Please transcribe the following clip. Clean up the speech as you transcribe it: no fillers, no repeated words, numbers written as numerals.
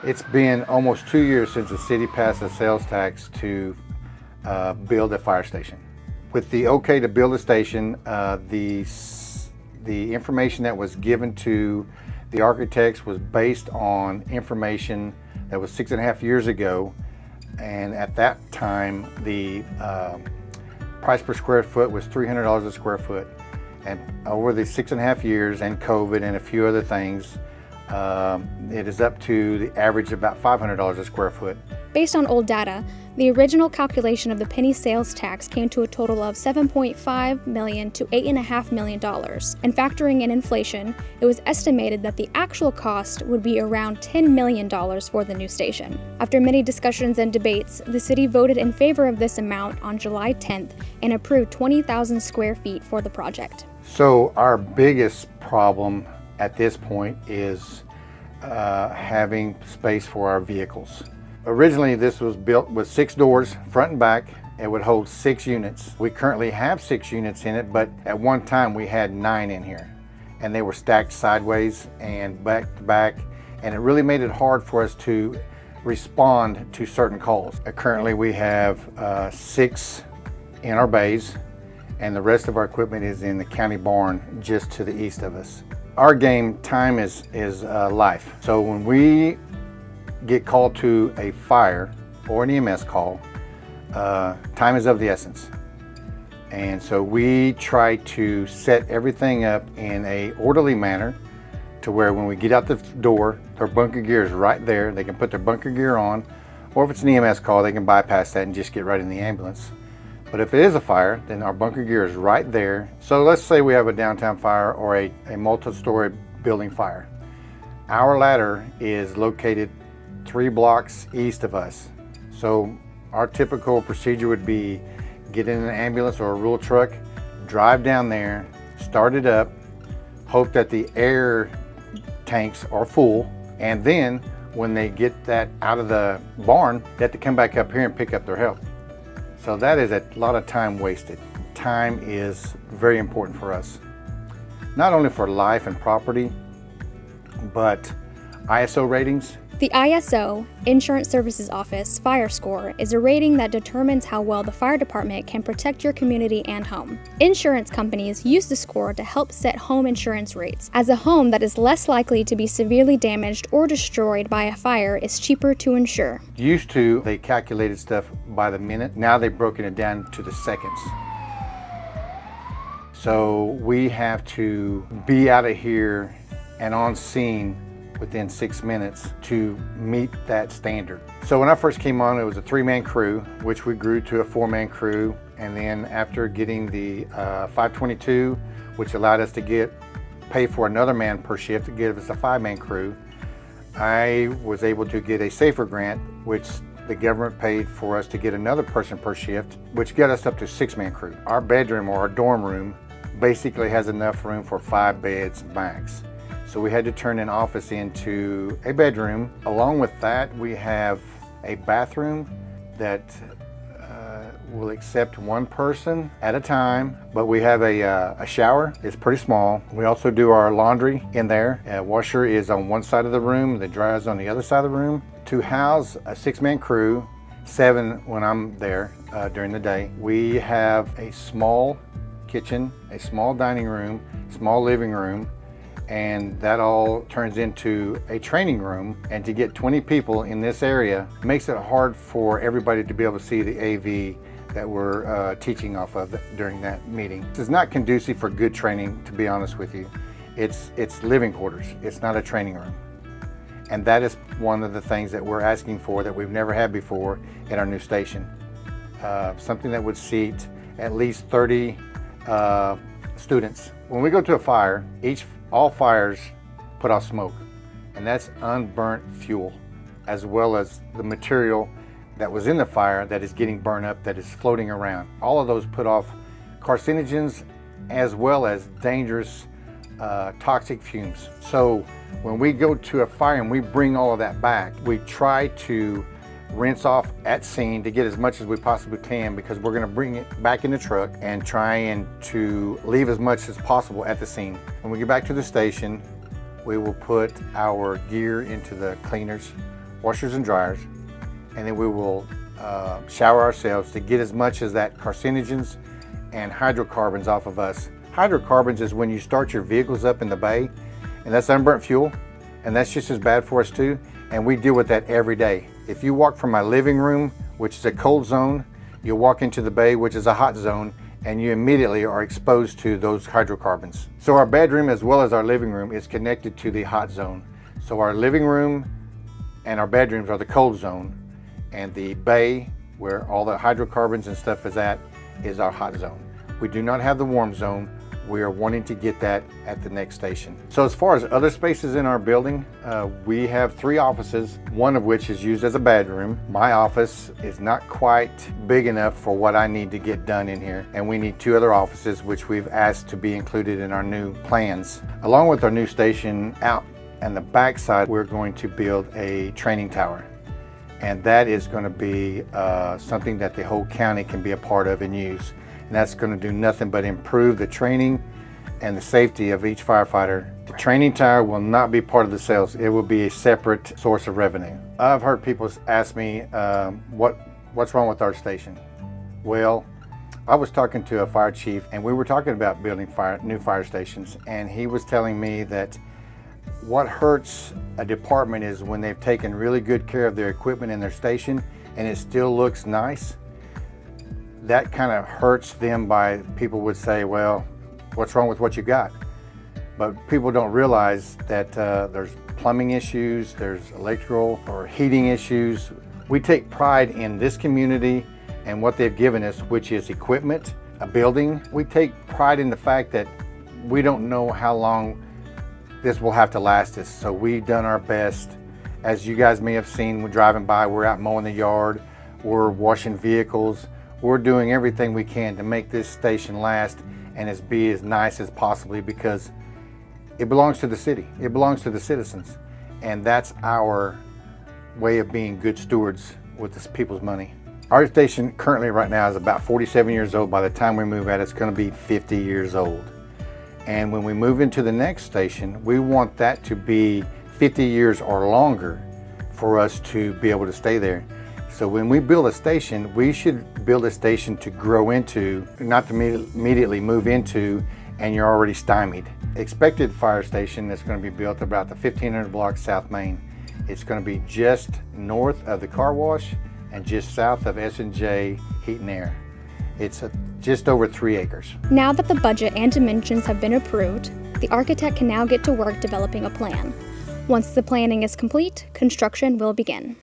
It's been almost 2 years since the city passed a sales tax to build a fire station. With the okay to build a station, the information that was given to the architects was based on information that was 6.5 years ago, and at that time the price per square foot was $300 a square foot. And over the 6.5 years and COVID and a few other things, it is up to the average of about $500 a square foot. Based on old data, the original calculation of the penny sales tax came to a total of $7.5 million to $8.5 million. And factoring in inflation, it was estimated that the actual cost would be around $10 million for the new station. After many discussions and debates, the city voted in favor of this amount on July 10th and approved 20,000 square feet for the project. So our biggest problem at this point is having space for our vehicles. Originally, this was built with 6 doors, front and back. It would hold 6 units. We currently have 6 units in it, but at one time we had 9 in here. And they were stacked sideways and back to back, and it really made it hard for us to respond to certain calls. Currently we have 6 in our bays, and the rest of our equipment is in the county barn just to the east of us. Our game time is life. So when we get called to a fire or an EMS call, time is of the essence. And so we try to set everything up in a orderly manner to where when we get out the door, their bunker gear is right there. They can put their bunker gear on, or if it's an EMS call, they can bypass that and just get right in the ambulance. But if it is a fire, then our bunker gear is right there. So let's say we have a downtown fire or a multi-story building fire. Our ladder is located 3 blocks east of us. So our typical procedure would be get in an ambulance or a rural truck, drive down there, start it up, hope that the air tanks are full, and then when they get that out of the barn, they have to come back up here and pick up their help. So that is a lot of time wasted. Time is very important for us, not only for life and property, but ISO ratings. The ISO, Insurance Services Office, Fire Score is a rating that determines how well the fire department can protect your community and home. Insurance companies use the score to help set home insurance rates, as a home that is less likely to be severely damaged or destroyed by a fire is cheaper to insure. Used to, they calculated stuff by the minute. Now they've broken it down to the seconds. So we have to be out of here and on scene within 6 minutes to meet that standard. So when I first came on, it was a 3-man crew, which we grew to a 4-man crew. And then after getting the 522, which allowed us to pay for another man per shift to give us a 5-man crew, I was able to get a SAFER grant, which the government paid for us to get another person per shift, which got us up to 6-man crew. Our bedroom or our dorm room basically has enough room for 5 beds max. So we had to turn an office into a bedroom. Along with that, we have a bathroom that will accept 1 person at a time, but we have a shower. It's pretty small. We also do our laundry in there. A washer is on one side of the room, the dryer is on the other side of the room. To house a 6-man crew, 7 when I'm there during the day, we have a small kitchen, a small dining room, small living room, and that all turns into a training room. And to get 20 people in this area makes it hard for everybody to be able to see the AV that we're teaching off of during that meeting. This is not conducive for good training, to be honest with you. It's living quarters, it's not a training room. And that is one of the things that we're asking for that we've never had before at our new station. Something that would seat at least 30 students. When we go to a fire, all fires put off smoke, and that's unburnt fuel, as well as the material that was in the fire that is getting burned up, that is floating around. All of those put off carcinogens as well as dangerous toxic fumes. So when we go to a fire and we bring all of that back, we try to rinse off at scene to get as much as we possibly can, because we're going to bring it back in the truck and try and to leave as much as possible at the scene. When we get back to the station, we will put our gear into the cleaners washers and dryers, and then we will shower ourselves to get as much as that carcinogens and hydrocarbons off of us. Hydrocarbons is when you start your vehicles up in the bay, and that's unburnt fuel, and that's just as bad for us too, and we deal with that every day. If you walk from my living room, which is a cold zone, you'll walk into the bay, which is a hot zone, and you immediately are exposed to those hydrocarbons. So our bedroom as well as our living room is connected to the hot zone. So our living room and our bedrooms are the cold zone, and the bay, where all the hydrocarbons and stuff is at, is our hot zone. We do not have the warm zone. We are wanting to get that at the next station. So as far as other spaces in our building, we have 3 offices, one of which is used as a bedroom. My office is not quite big enough for what I need to get done in here, and we need 2 other offices which we've asked to be included in our new plans. Along with our new station, out on the back side, we're going to build a training tower. And that is going to be something that the whole county can be a part of and use. And that's going to do nothing but improve the training and the safety of each firefighter. The training tower will not be part of the sales. It will be a separate source of revenue. I've heard people ask me, what's wrong with our station? Well, I was talking to a fire chief, and we were talking about building new fire stations, and he was telling me that what hurts a department is when they've taken really good care of their equipment in their station and it still looks nice. That kind of hurts them. By people would say, well, what's wrong with what you got? But people don't realize that there's plumbing issues, there's electrical or heating issues. We take pride in this community and what they've given us, which is equipment, a building. We take pride in the fact that we don't know how long this will have to last us. So we've done our best. As you guys may have seen, we're driving by, we're out mowing the yard, we're washing vehicles. We're doing everything we can to make this station last and be as nice as possibly, because it belongs to the city. It belongs to the citizens. And that's our way of being good stewards with this people's money. Our station currently right now is about 47 years old. By the time we move out, it's going to be 50 years old. And when we move into the next station, we want that to be 50 years or longer for us to be able to stay there. So when we build a station, we should build a station to grow into, not to immediately move into and you're already stymied. Expected fire station that's going to be built about the 1500 block South Main. It's going to be just north of the car wash and just south of S&J Heat and Air. It's just over 3 acres. Now that the budget and dimensions have been approved, the architect can now get to work developing a plan. Once the planning is complete, construction will begin.